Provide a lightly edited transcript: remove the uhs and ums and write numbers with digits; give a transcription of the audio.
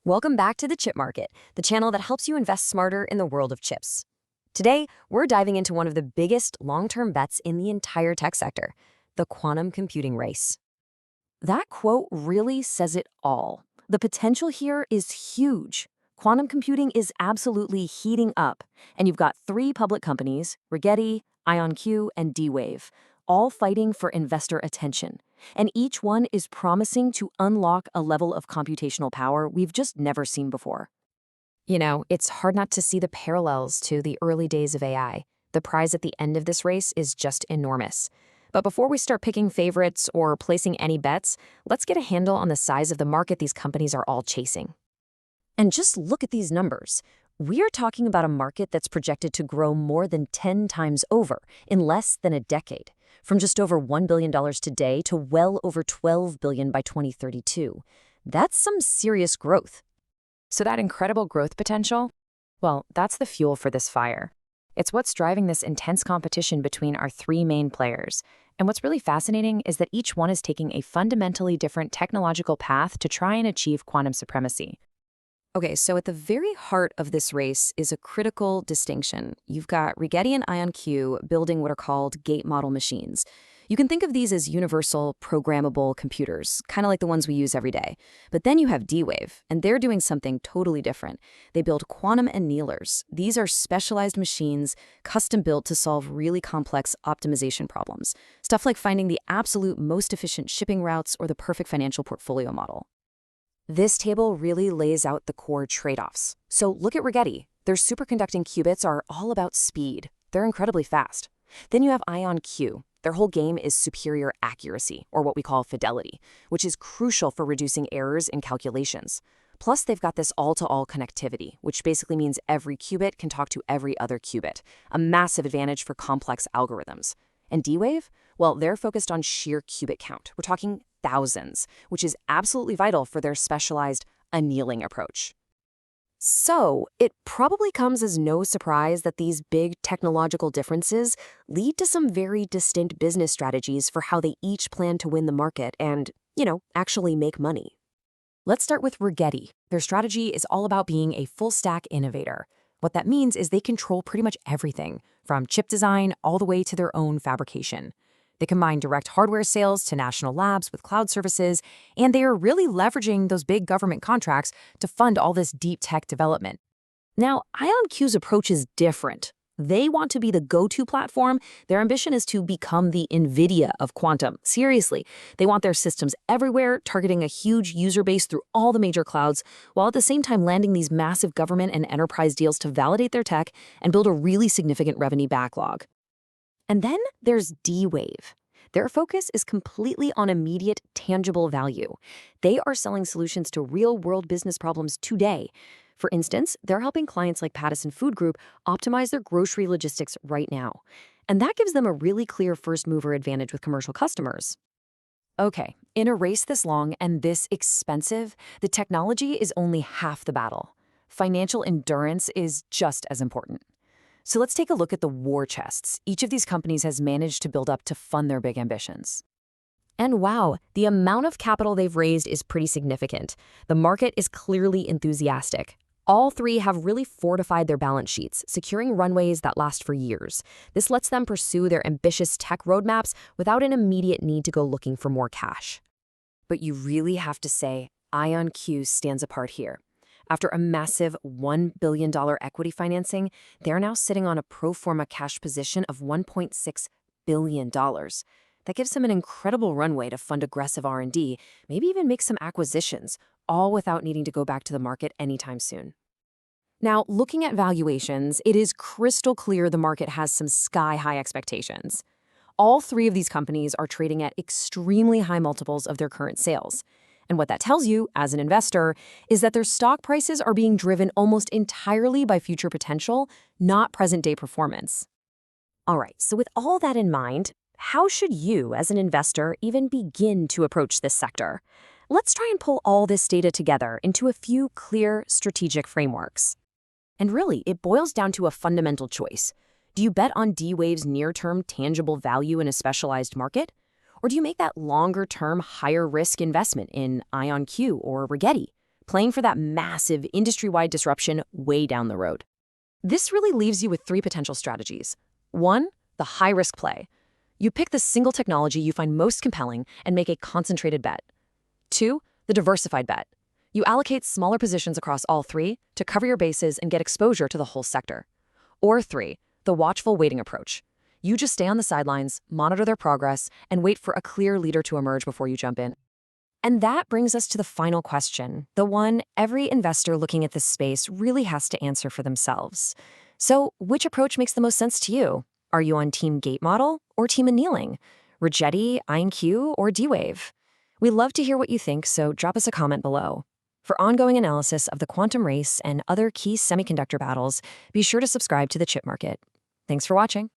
Welcome back to the Chip Market, the channel that helps you invest smarter in the world of chips. Today, we're diving into one of the biggest long-term bets in the entire tech sector, the quantum computing race. That quote really says it all. The potential here is huge. Quantum computing is absolutely heating up, and you've got three public companies, Rigetti, IonQ, and D-Wave, all fighting for investor attention. And each one is promising to unlock a level of computational power we've just never seen before. You know, it's hard not to see the parallels to the early days of AI. The prize at the end of this race is just enormous. But before we start picking favorites or placing any bets, let's get a handle on the size of the market these companies are all chasing. And just look at these numbers. We are talking about a market that's projected to grow more than 10 times over in less than a decade, from just over $1 billion today to well over $12 billion by 2032. That's some serious growth. So that incredible growth potential? Well, that's the fuel for this fire. It's what's driving this intense competition between our three main players. And what's really fascinating is that each one is taking a fundamentally different technological path to try and achieve quantum supremacy. Okay, so at the very heart of this race is a critical distinction. You've got Rigetti and IonQ building what are called gate model machines. You can think of these as universal, programmable computers, kind of like the ones we use every day. But then you have D-Wave, and they're doing something totally different. They build quantum annealers. These are specialized machines, custom-built to solve really complex optimization problems. Stuff like finding the absolute most efficient shipping routes or the perfect financial portfolio model. This table really lays out the core trade-offs. So look at Rigetti. Their superconducting qubits are all about speed. They're incredibly fast. Then you have IonQ. Their whole game is superior accuracy, or what we call fidelity, which is crucial for reducing errors in calculations. Plus, they've got this all-to-all connectivity, which basically means every qubit can talk to every other qubit, a massive advantage for complex algorithms. And D-Wave? Well, they're focused on sheer qubit count. We're talking thousands, which is absolutely vital for their specialized annealing approach. So, it probably comes as no surprise that these big technological differences lead to some very distinct business strategies for how they each plan to win the market and, actually make money. Let's start with Rigetti. Their strategy is all about being a full-stack innovator. What that means is they control pretty much everything, from chip design all the way to their own fabrication. They combine direct hardware sales to national labs with cloud services, and they are really leveraging those big government contracts to fund all this deep tech development. Now, IonQ's approach is different. They want to be the go-to platform. Their ambition is to become the Nvidia of quantum. Seriously, they want their systems everywhere, targeting a huge user base through all the major clouds, while at the same time landing these massive government and enterprise deals to validate their tech and build a really significant revenue backlog. And then there's D-Wave. Their focus is completely on immediate, tangible value. They are selling solutions to real-world business problems today. For instance, they're helping clients like Pattison Food Group optimize their grocery logistics right now. And that gives them a really clear first-mover advantage with commercial customers. Okay, in a race this long and this expensive, the technology is only half the battle. Financial endurance is just as important. So let's take a look at the war chests each of these companies has managed to build up to fund their big ambitions. And wow, the amount of capital they've raised is pretty significant. The market is clearly enthusiastic. All three have really fortified their balance sheets, securing runways that last for years. This lets them pursue their ambitious tech roadmaps without an immediate need to go looking for more cash. But you really have to say, IonQ stands apart here. After a massive $1 billion equity financing, they're now sitting on a pro forma cash position of $1.6 billion. That gives them an incredible runway to fund aggressive R&D, maybe even make some acquisitions, all without needing to go back to the market anytime soon. Now, looking at valuations, it is crystal clear the market has some sky-high expectations. All three of these companies are trading at extremely high multiples of their current sales. And what that tells you, as an investor, is that their stock prices are being driven almost entirely by future potential, not present-day performance. All right, so with all that in mind, how should you, as an investor, even begin to approach this sector? Let's try and pull all this data together into a few clear strategic frameworks. And really, it boils down to a fundamental choice. Do you bet on D-Wave's near-term tangible value in a specialized market? Or do you make that longer-term, higher-risk investment in IonQ or Rigetti? playing for that massive industry-wide disruption way down the road. This really leaves you with three potential strategies. 1, the high-risk play. You pick the single technology you find most compelling and make a concentrated bet. 2, the diversified bet. You allocate smaller positions across all three to cover your bases and get exposure to the whole sector. Or 3, the watchful waiting approach. You just stay on the sidelines, monitor their progress, and wait for a clear leader to emerge before you jump in. And that brings us to the final question, the one every investor looking at this space really has to answer for themselves. So, which approach makes the most sense to you? Are you on Team Gate Model or Team Annealing? Rigetti, IonQ, or D-Wave? We'd love to hear what you think, so drop us a comment below. For ongoing analysis of the quantum race and other key semiconductor battles, be sure to subscribe to the Chip Market. Thanks for watching.